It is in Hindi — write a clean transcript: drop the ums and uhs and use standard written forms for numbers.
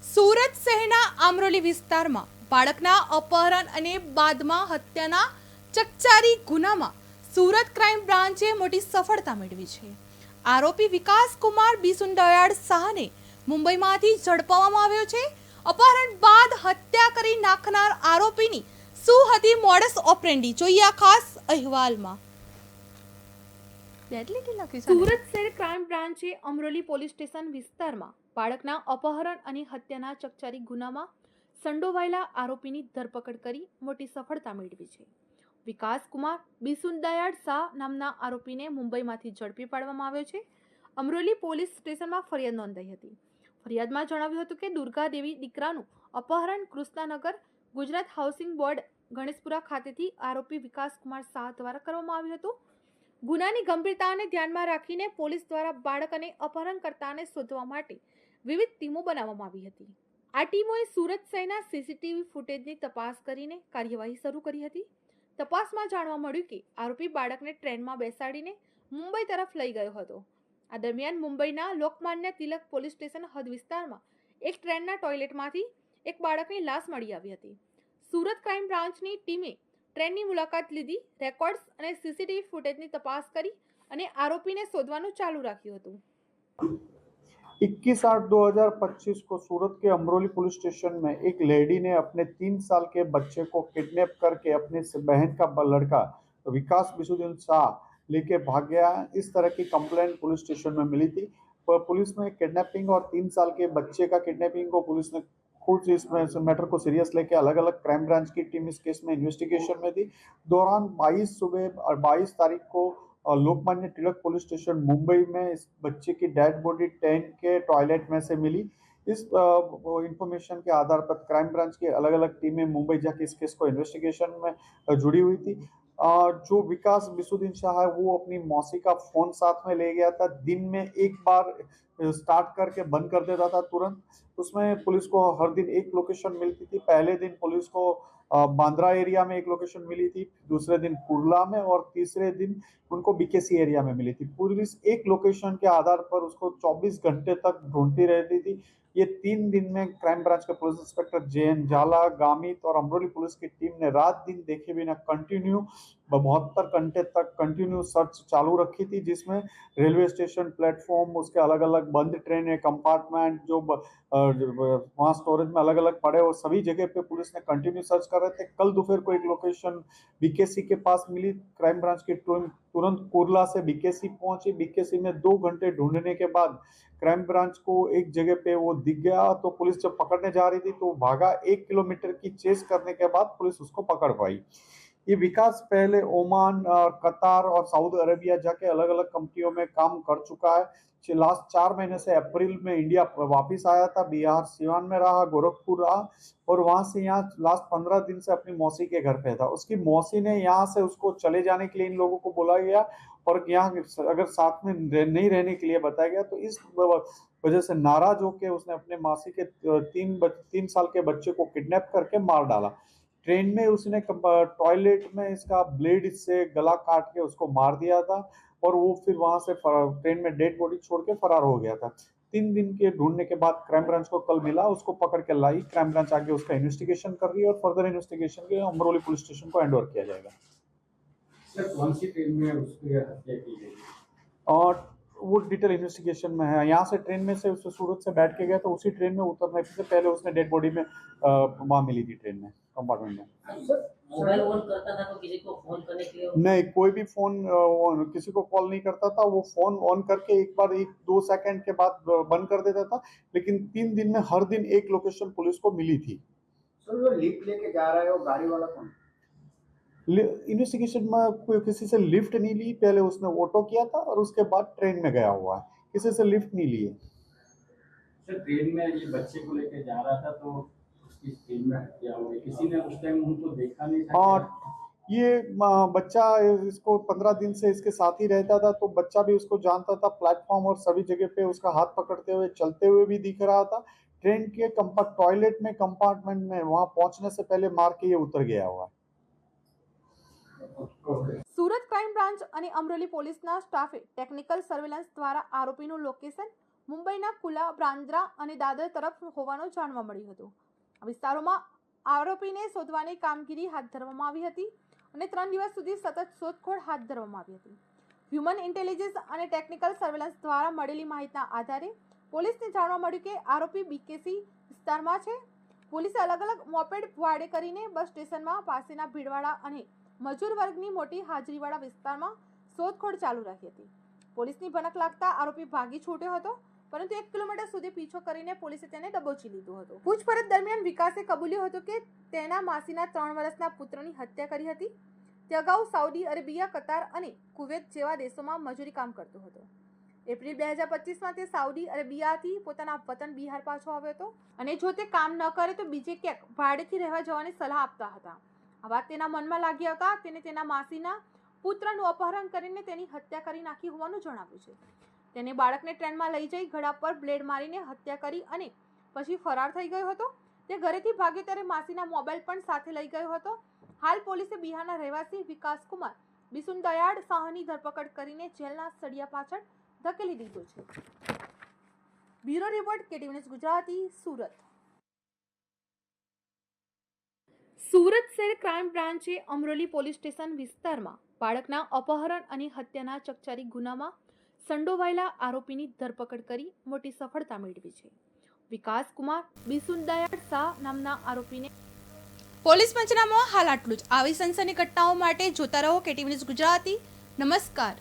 સુરત શહેરના આમરોલી વિસ્તારમાં બાળકના અપહરણ અને બાદમાં હત્યાના ચકચારી ગુનામાં સુરત ક્રાઇમ બ્રાન્ચે મોટી સફળતા મેળવી છે. આરોપી વિકાસ કુમાર બિસુંદયાળ શાહને મુંબઈમાંથી ઝડપવામાં આવ્યો છે. અપહરણ બાદ હત્યા કરી નાખનાર આરોપીની શું હતી મોડસ ઓપરેન્ડી, જોઈએ આ ખાસ અહેવાલમાં. સુરત શહેર ક્રાઇમ બ્રાન્ચે અમરોલી પોલીસ સ્ટેશન વિસ્તારમાં બાળકના અપહરણ અને હત્યાના ચકચારી ગુનામાં સંડોવાયેલા આરોપીની ધરપકડ કરી મોટી સફળતા મેળવી છે. વિકાસ કુમાર બિસુંદયાળ શાહ નામના આરોપીને મુંબઈમાંથી ઝડપી પાડવામાં આવ્યો છે. અમરોલી પોલીસ સ્ટેશનમાં ફરિયાદ નોંધાઈ હતી. ફરિયાદમાં જણાવ્યું હતું કે દુર્ગા દેવી દીકરાનું અપહરણ કૃષ્ણાનગર ગુજરાત હાઉસિંગ બોર્ડ ગણેશપુરા ખાતેથી આરોપી વિકાસ કુમાર શાહ દ્વારા કરવામાં આવ્યું હતું. ગુનાની ગંભીરતાને ધ્યાનમાં રાખીને પોલીસ દ્વારા બાળક અને અપહરણકર્તાને શોધવા માટે વિવિધ ટીમો બનાવવામાં આવી હતી. આ ટીમોએ સુરત શહેરના સીસીટીવી ફૂટેજની તપાસ કરીને કાર્યવાહી શરૂ કરી હતી. તપાસમાં જાણવા મળ્યું કે આરોપી બાળકને ટ્રેનમાં બેસાડીને મુંબઈ તરફ લઈ ગયો હતો. આ દરમિયાન મુંબઈના લોકમાન્ય તિલક પોલીસ સ્ટેશન હદ વિસ્તારમાં એક ટ્રેનના ટોયલેટમાંથી એક બાળકની લાશ મળી આવી હતી. સુરત ક્રાઇમ બ્રાન્ચની ટીમે ટ્રેનની મુલાકાત લીધી, રેકોર્ડ્સ અને સીસીટીવી ફૂટેજની તપાસ કરી અને આરોપીને શોધવાનું ચાલુ રાખ્યું હતું. 21/8/2025 को सूरत के अमरोली पुलिस स्टेशन में एक लेडी ने अपने 3 साल के बच्चे को किडनैप करके अपने बहन का लड़का विकास बिसुद्दीन शाह लेके भाग गया. इस तरह की कंप्लेंट पुलिस स्टेशन में मिली थी. पर पुलिस ने किडनैपिंग और 3 साल के बच्चे का किडनैपिंग को पुलिस ने खुद इस मैटर को सीरियस लेके अलग अलग क्राइम ब्रांच की टीम इस केस में इन्वेस्टिगेशन में थी. दौरान 22 सुबह और 22 तारीख को लोकमान्य तिलक पुलिस स्टेशन मुंबई में इस बच्चे की डेड बॉडी ट्रेन के टॉयलेट में से मिली. इस इंफॉर्मेशन के आधार पर क्राइम ब्रांच की अलग अलग टीमें मुंबई जाके इस केस को इन्वेस्टिगेशन में जुड़ी हुई थी. जो विकास बिसुद्दीन शाह है वो अपनी मौसी का फोन साथ में ले गया था. दिन में एक बार स्टार्ट करके बंद कर देता था तुरंत. उसमें पुलिस को हर दिन एक लोकेशन मिलती थी. पहले दिन पुलिस को बांद्रा एरिया में एक लोकेशन मिली थी, दूसरे दिन कुर्ला में और तीसरे दिन उनको बीकेसी एरिया में मिली थी. पुलिस एक लोकेशन के आधार पर उसको 24 घंटे तक ढूंढती रहती थी. ये 3 दिन में क्राइम ब्रांच के पुलिस इंस्पेक्टर जैन झाला, गामित और अमरोली पुलिस की टीम ने रात दिन देखे बिना कंटिन्यू 72 घंटे तक कंटिन्यू सर्च चालू रखी थी, जिसमें रेलवे स्टेशन प्लेटफॉर्म, उसके अलग अलग बंद ट्रेन कंपार्टमेंट जो वहाँ स्टोरेज में अलग अलग पड़े और सभी जगह पे पुलिस ने कंटिन्यू सर्च कर रहे थे. कल दोपहर को एक लोकेशन बीकेसी के पास मिली. क्राइम ब्रांच की टीम तुरंत कुर्ला से बीकेसी पहुंची. बीकेसी में 2 घंटे ढूंढने के बाद क्राइम ब्रांच को एक जगह पे वो दिख गया. तो पुलिस जब पकड़ने जा रही थी तो भागा. 1 किलोमीटर की चेस करने के बाद पुलिस उसको पकड़ पाई. ये विकास पहले ओमान, कतार और सऊदी अरेबिया जाके अलग अलग कंपनियों में काम कर चुका है. लास्ट 4 महीने से अप्रैल में इंडिया वापस आया था. बिहार सिवान में रहा, गोरखपुर रहा और वहां से यहाँ लास्ट 15 दिन से अपनी मौसी के घर पे था. उसकी मौसी ने यहाँ से उसको चले जाने के लिए इन लोगों को बोला गया और यहाँ अगर साथ में नहीं रहने के लिए बताया गया. तो इस वजह से नाराज होकर उसने अपने मौसी के 3 साल के बच्चे को किडनैप करके मार डाला. ट्रेन में उसने टॉयलेट में इसका ब्लेड से गला काट के उसको मार दिया था और वो फिर वहां से ट्रेन में डेड बॉडी छोड़ के फरार हो गया था. 3 दिन के ढूंढने के बाद क्राइम ब्रांच को कल मिला. उसको पकड़ के लाई. क्राइम ब्रांच आगे उसका इन्वेस्टिगेशन कर रही है और फर्दर इन्वेस्टिगेशन के अमरोली पुलिस स्टेशन को हैंड ओवर किया जाएगा. सर कौन सी ट्रेन में उसकी हत्या की गई? और वो डिटेल इन्वेस्टिगेशन में है. यहाँ से ट्रेन में से उससे सूरत से बैठ के गया तो उसी ट्रेन में उतरने से पहले उसने डेड बॉडी में वहाँ मिली थी ट्रेन में, कंपार्टमेंट में. मोबाइल ऑन करता था तो किसी को फोन करने के लिए? नहीं, कोई भी फोन किसी को कॉल नहीं करता था. वो फोन ऑन करके एक बार 1-2 सेकंड के बाद बंद कर देता था. लेकिन 3 दिन में हर दिन एक लोकेशन पुलिस को मिली थी. सर वो लिफ्ट लेके जा रहा है, वो गाड़ी वाला कौन? इन्वेस्टिगेशन में कोई किसी से लिफ्ट नहीं ली. पहले उसने ऑटो किया था और उसके बाद ट्रेन में गया हुआ है. किसी से लिफ्ट नहीं लिए. सर ट्रेन में ये बच्चे को लेके जा रहा था तो उसकी ट्रेन में हत्या हो गई. किसी ने उस टाइम उनको देखा नहीं था? और ये बच्चा इसको 15 दिन से इसके साथ ही रहता था तो बच्चा भी उसको जानता था. प्लेटफॉर्म और सभी जगह पे उसका हाथ पकड़ते हुए चलते हुए भी दिख रहा था. ट्रेन के टॉयलेट में कंपार्टमेंट में वहां पहुंचने से पहले मार के ये उतर गया हुआ. સુરત ક્રાઇમ બ્રાન્ચ અને અમરોલી પોલીસના સ્ટાફે ટેકનિકલ સર્વેલન્સ દ્વારા આરોપીનું લોકેશન, મુંબઈના કુલા, બ્રાંદ્રા અને દાદર તરફ હોવાનું જાણવા મળ્યું હતું. આ વિસ્તારોમાં આરોપીને શોધવાની કામગીરી હાથ ધરવામાં આવી હતી અને 3 દિવસ સુધી સતત શોધખોળ હાથ ધરવામાં આવી હતી. હ્યુમન ઇન્ટેલિજન્સ અને ટેકનિકલ સર્વેલન્સ દ્વારા મળેલી માહિતીના આધારે પોલીસને જાણવા મળ્યું કે આરોપી બીકેસી વિસ્તારમાં છે. પોલીસે અલગ અલગ મોપેડ ભાડે કરીને બસ સ્ટેશનમાં પાસેના ભીડવાળા અને મજૂર વર્ગની મોટી હાજરીવાળા વિસ્તારમાં શોધખોળ ચાલુ રહી હતી. પોલીસની ભનક લાગતા આરોપી ભાગી છૂટ્યો હતો, પરંતુ 1 કિલોમીટર સુધી પીછો કરીને પોલીસે તેને દબોચી લીધો હતો. પૂછપરછ દરમિયાન વિકાસે કબૂલ્યું હતું કે તેના માસીના 3 વર્ષના પુત્રની હત્યા કરી હતી. તે અગાઉ સાઉદી અરેબિયા, કતાર અને કુવેત જેવા દેશોમાં મજૂરી કામ કરતો હતો. એપ્રિલ 2025માં તે સાઉદી અરેબિયાથી પોતાના વતન બિહાર પાછો આવ્યો હતો અને જો તે કામ ન કરે તો બીજે ક્યાંક ભાડેથી રહેવા જવાની સલાહ આપતા હતા. આ વાત તેના મનમાં લાગી આવતા તેને તેના માસીના પુત્રનું અપહરણ કરીને તેની હત્યા કરી નાખી હોવાનું જણાવ્યું છે. તેને બાળકને ટ્રેનમાં લઈ જઈ ગળા પર બ્લેડ મારીને હત્યા કરી અને પછી ફરાર થઈ ગયો હતો. તે ઘરેથી ભાગ્યો ત્યારે માસીના મોબાઈલ પણ સાથે લઈ ગયો હતો. હાલ પોલીસે બિહારના રહેવાસી વિકાસ કુમાર બિસુનદયાળ શાહની ધરપકડ કરીને જેલના સળિયા પાછળ ધકેલી દીધો છે. Bureau report, KTV news Gujarati, Surat. Surat શહેર ક્રાઇમ બ્રાન્ચે અમરોલી પોલીસ સ્ટેશન વિસ્તારમાં બાળકના અપહરણ અને હત્યાના ચકચારી ગુનામાં સંડોવાયેલા આરોપીની ધરપકડ કરી મોટી સફળતા મેળવી છે. વિકાસ કુમાર બિસુનદયાળ શાહ નામના આરોપીને પોલીસ પંચનામામાં હાલ આટલું જ. આવી સનસની ઘટનાઓ માટે જોતા રહો કેટીવી ન્યૂઝ ગુજરાતી. નમસ્કાર.